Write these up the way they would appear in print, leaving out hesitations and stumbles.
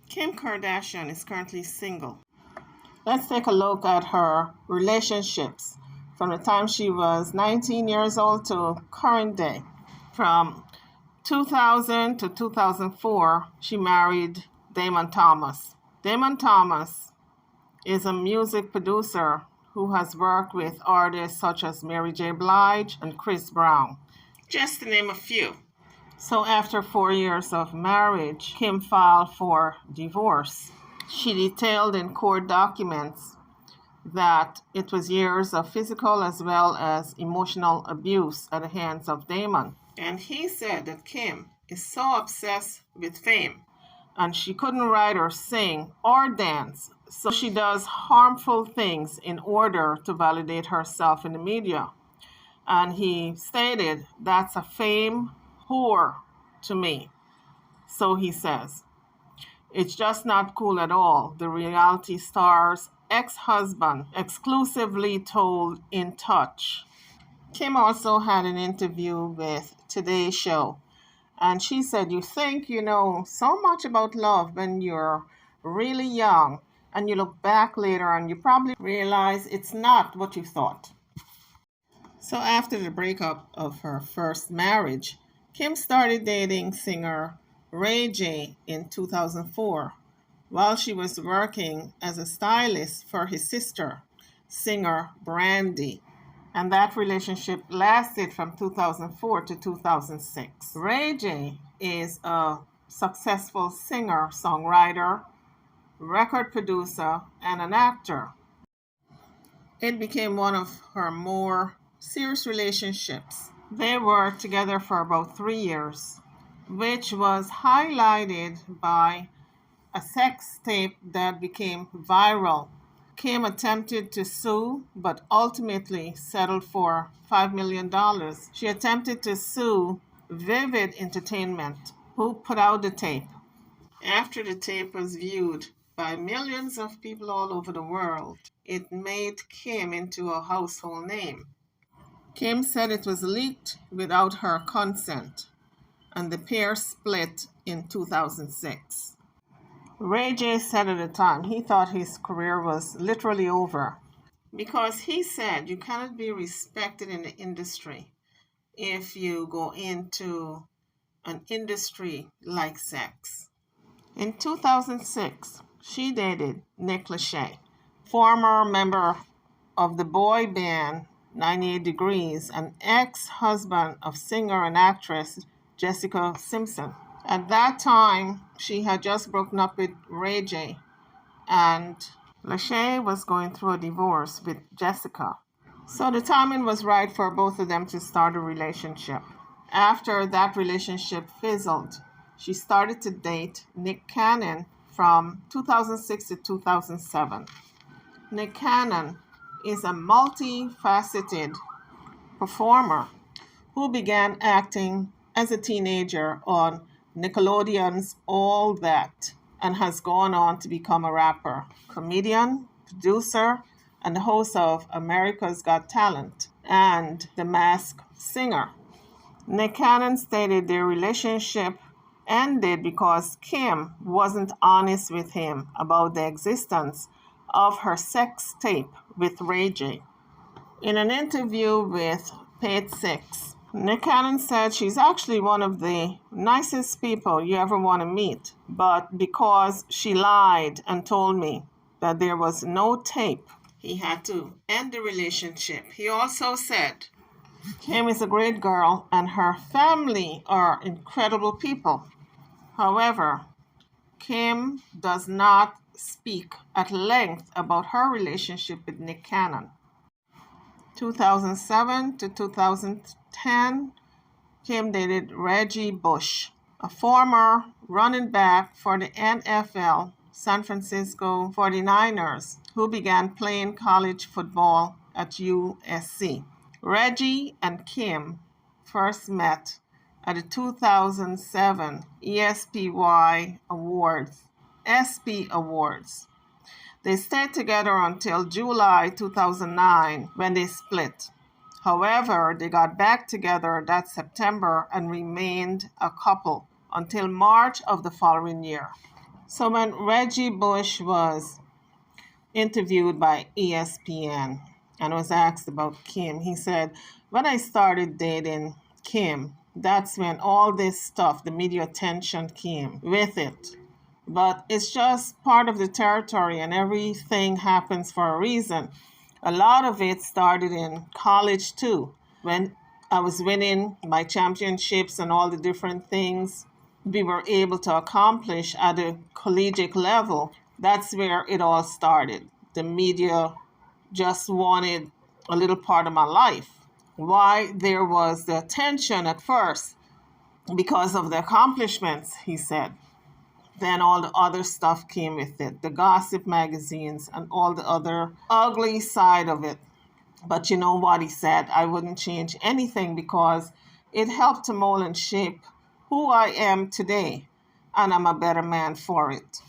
Kim Kardashian is currently single. Let's take a look at her relationships from the time she was 19 years old to current day. From 2000 to 2004, she married Damon Thomas. Damon Thomas is a music producer who has worked with artists such as Mary J. Blige and Chris Brown, just to name a few. So after 4 years of marriage, Kim filed for divorce. She detailed in court documents that it was years of physical as well as emotional abuse at the hands of Damon. And he said that Kim is so obsessed with fame and she couldn't write or sing or dance, so she does harmful things in order to validate herself in the media. And he stated, "That's a fame whore to me." So he says, it's just not cool at all. The reality star's ex-husband exclusively told In Touch. Kim also had an interview with Today's Show, and she said, "You think you know so much about love when you're really young, and you look back later and you probably realize it's not what you thought." So after the breakup of her first marriage, Kim started dating singer Reggie in 2004 while she was working as a stylist for his sister, singer Brandy. And that relationship lasted from 2004 to 2006. Reggie is a successful singer, songwriter, record producer, and an actor. It became one of her more serious relationships. They were together for about 3 years, which was highlighted by a sex tape that became viral. Kim attempted to sue, but ultimately settled for $5 million. She attempted to sue Vivid Entertainment, who put out the tape. After the tape was viewed by millions of people all over the world, it made Kim into a household name. Kim said it was leaked without her consent, and the pair split in 2006. Ray J said at the time he thought his career was literally over because he said you cannot be respected in the industry if you go into an industry like sex. In 2006, she dated Nick Lachey, former member of the boy band 98 Degrees, and ex-husband of singer and actress Jessica Simpson. At that time, she had just broken up with Ray J, and Lachey was going through a divorce with Jessica. So the timing was right for both of them to start a relationship. After that relationship fizzled, she started to date Nick Cannon from 2006 to 2007. Nick Cannon is a multifaceted performer who began acting as a teenager on Nickelodeon's All That and has gone on to become a rapper, comedian, producer, and the host of America's Got Talent and The Masked Singer. Nick Cannon stated their relationship ended because Kim wasn't honest with him about the existence of her sex tape with Ray J. In an interview with Page Six, Nick Cannon said she's actually one of the nicest people you ever want to meet, but because she lied and told me that there was no tape, he had to end the relationship. He also said, Kim is a great girl and her family are incredible people. However, Kim does not speak at length about her relationship with Nick Cannon. 2007 to 2010, Kim dated Reggie Bush, a former running back for the NFL San Francisco 49ers, who began playing college football at USC. Reggie and Kim first met at the 2007 ESPY Awards, SP Awards. They stayed together until July 2009 when they split. However, they got back together that September and remained a couple until March of the following year. So when Reggie Bush was interviewed by ESPN and was asked about Kim, he said, when I started dating Kim, that's when all this stuff, the media attention came with it. But it's just part of the territory and everything happens for a reason. A lot of it started in college too, when I was winning my championships and all the different things we were able to accomplish at a collegiate level. That's where it all started. The media just wanted a little part of my life. Why there was the attention at first because of the accomplishments, he said. Then all the other stuff came with it, the gossip magazines and all the other ugly side of it. But you know what he said? I wouldn't change anything because it helped to mold and shape who I am today, and I'm a better man for it.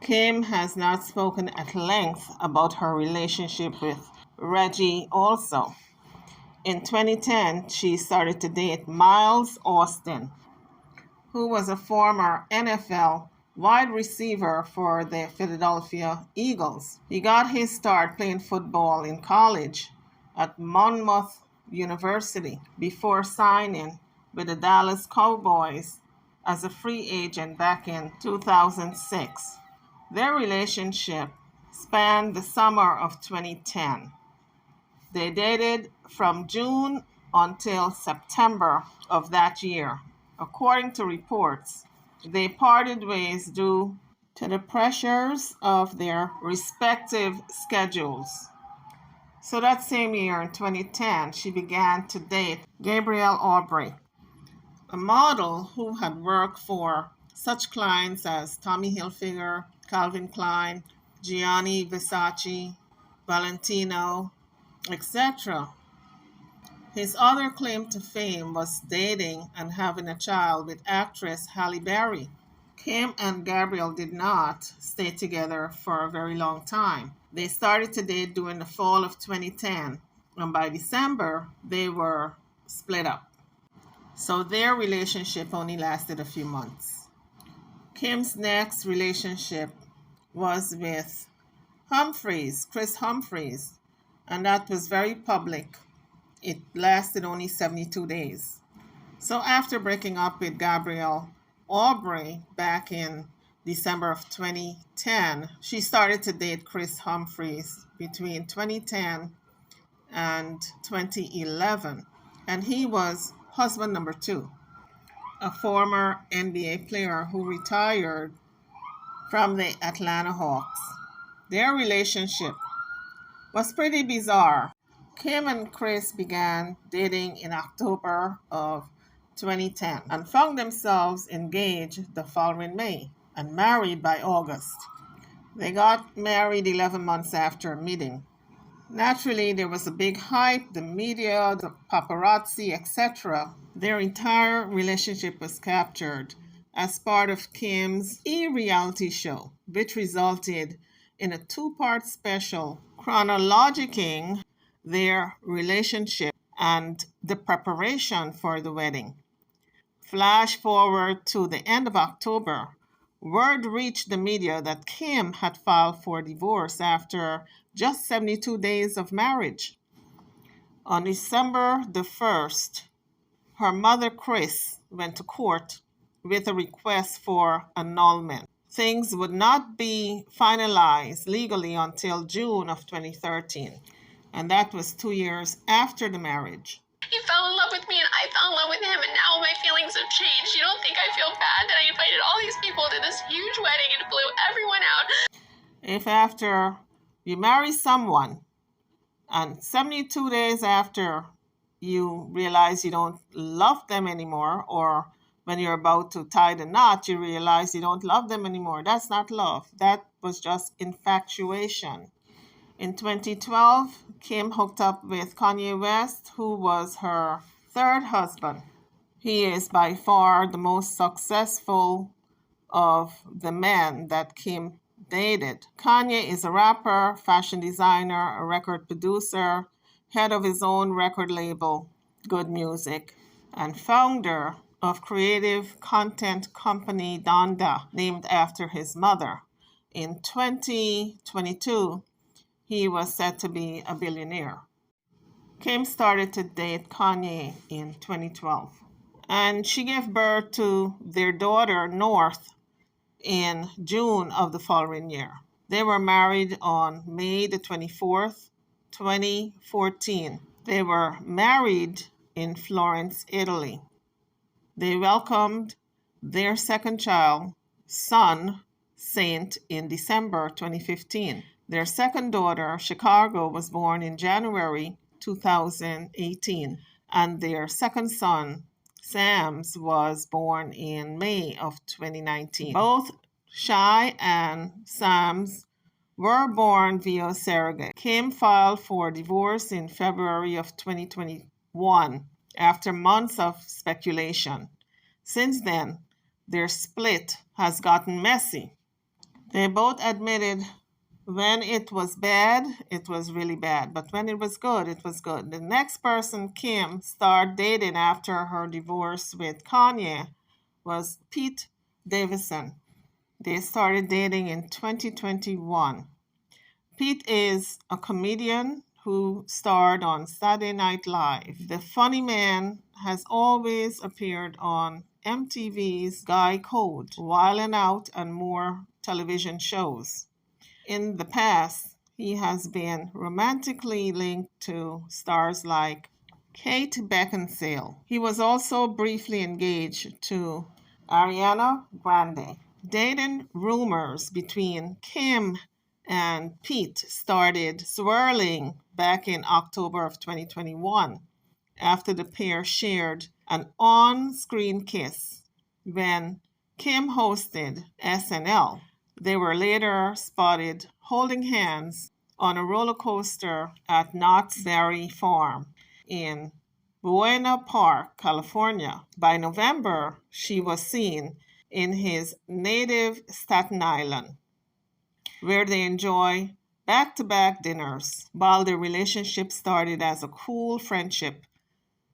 Kim has not spoken at length about her relationship with Reggie also. In 2010, she started to date Miles Austin, who was a former NFL wide receiver for the Philadelphia Eagles. He got his start playing football in college at Monmouth University before signing with the Dallas Cowboys as a free agent back in 2006. Their relationship spanned the summer of 2010. They dated from June until September of that year. According to reports, they parted ways due to the pressures of their respective schedules. So that same year in 2010, she began to date Gabrielle Aubrey, a model who had worked for such clients as Tommy Hilfiger, Calvin Klein, Gianni Versace, Valentino, etc. His other claim to fame was dating and having a child with actress Halle Berry. Kim and Gabrielle did not stay together for a very long time. They started to date during the fall of 2010, and by December, they were split up. So their relationship only lasted a few months. Kim's next relationship was with Kris Humphries, and that was very public. It lasted only 72 days. So after breaking up with Gabrielle Aubrey back in December of 2010, she started to date Kris Humphries between 2010 and 2011. And he was husband number two, a former NBA player who retired from the Atlanta Hawks. Their relationship was pretty bizarre. Kim and Kris began dating in October of 2010 and found themselves engaged the following May and married by August. They got married 11 months after meeting. Naturally, there was a big hype, the media, the paparazzi, etc. Their entire relationship was captured as part of Kim's e-reality show, which resulted in a two-part special chronologizing their relationship and the preparation for the wedding. Flash forward to the end of October, word reached the media that Kim had filed for divorce after just 72 days of marriage. On December the 1st, her mother Kris went to court with a request for annulment. Things would not be finalized legally until June of 2013, and that was 2 years after the marriage. He fell in love with me and I fell in love with him, and now my feelings have changed. You don't think I feel bad that I invited all these people to this huge wedding and flew everyone out? If after you marry someone and 72 days after you realize you don't love them anymore, or when you're about to tie the knot, you realize you don't love them anymore, that's not love. That was just infatuation. In 2012, Kim hooked up with Kanye West, who was her third husband. He is by far the most successful of the men that Kim dated. Kanye is a rapper, fashion designer, a record producer, head of his own record label, Good Music, and founder of creative content company Donda, named after his mother. In 2022, he was said to be a billionaire. Kim started to date Kanye in 2012, and she gave birth to their daughter, North, in June of the following year. They were married on May the 24th, 2014. They were married in Florence, Italy. They welcomed their second child, son, Saint, in December 2015. Their second daughter, Chicago, was born in January 2018, and their second son, Sams, was born in May of 2019. Both Shy and Sams were born via surrogate. Kim filed for divorce in February of 2021 after months of speculation. Since then, their split has gotten messy. They both admitted when it was bad, it was really bad. But when it was good, it was good. The next person Kim started dating after her divorce with Kanye was Pete Davidson. They started dating in 2021. Pete is a comedian who starred on Saturday Night Live. The funny man has always appeared on MTV's Guy Code, Wildin' Out, and more television shows. In the past, he has been romantically linked to stars like Kate Beckinsale. He was also briefly engaged to Ariana Grande. Dating rumors between Kim and Pete started swirling back in October of 2021 after the pair shared an on-screen kiss when Kim hosted SNL. They were later spotted holding hands on a roller coaster at Knott's Berry Farm in Buena Park, California. By November, she was seen in his native Staten Island, where they enjoy back-to-back dinners. While their relationship started as a cool friendship,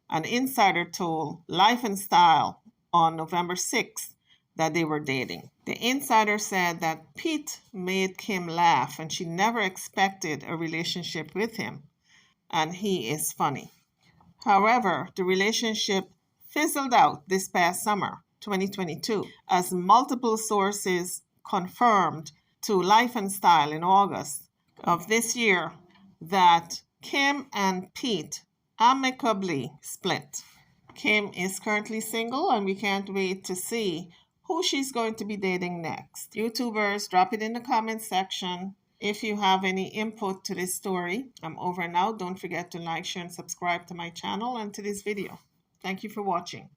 an insider told Life and Style on November 6th that they were dating. The insider said that Pete made Kim laugh and she never expected a relationship with him, and he is funny. However, the relationship fizzled out this past summer, 2022, as multiple sources confirmed to Life and Style in August of this year that Kim and Pete amicably split. Kim is currently single, and we can't wait to see who she's going to be dating next. YouTubers, drop it in the comments section if you have any input to this story. I'm over and out. Don't forget to like, share, and subscribe to my channel and to this video. Thank you for watching.